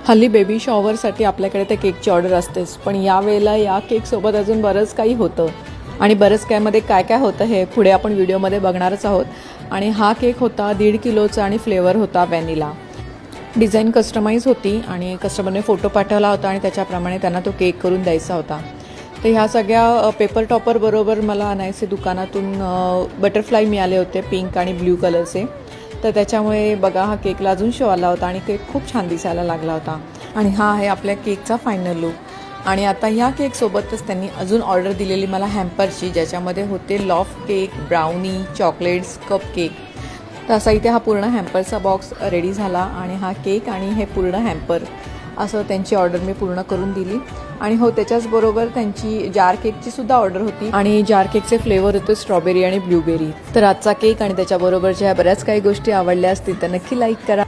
हल्ली बेबी शॉवरसाठी आपल्याकडे ते केकची ऑर्डर असतेच, पण यावेळेला या केकसोबत अजून बरंच काही होतं आणि बरंच कायमध्ये काय काय होतं हे पुढे आपण व्हिडिओमध्ये बघणारच आहोत. आणि हा केक होता 1.5 किलोचा आणि फ्लेवर होता व्हॅनिला. डिझाईन कस्टमाइज होती आणि कस्टमरने फोटो पाठवला होता आणि त्याच्याप्रमाणे त्यांना तो केक करून द्यायचा होता. तर ह्या सगळ्या पेपर टॉपरबरोबर मला आणायचे दुकानातून बटरफ्लाय मिळाले होते पिंक आणि ब्ल्यू कलरचे. तर त्याच्यामुळे बघा हा केकला अजून शो आला होता आणि केक खूप छान दिसायला लागला होता. आणि हा आहे आपल्या केकचा फायनल लुक. आणि आता ह्या केकसोबतच त्यांनी अजून ऑर्डर दिलेली मला हॅम्परची, ज्याच्यामध्ये होते loaf cake, brownie, chocolates, cup cake. तर असा इथे हा पूर्ण हॅम्परचा बॉक्स रेडी झाला आणि हा केक आणि हे पूर्ण हॅम्पर असं त्यांची ऑर्डर मी पूर्ण करून दिली. आणि हो, त्याच्याचबरोबर त्यांची जार केकची सुद्धा ऑर्डर होती आणि जार केकचे फ्लेवर होते स्ट्रॉबेरी आणि ब्लूबेरी. तर आजचा केक आणि त्याच्याबरोबरच्या बऱ्याच काही गोष्टी आवडल्या असतील तर नक्की लाईक करा.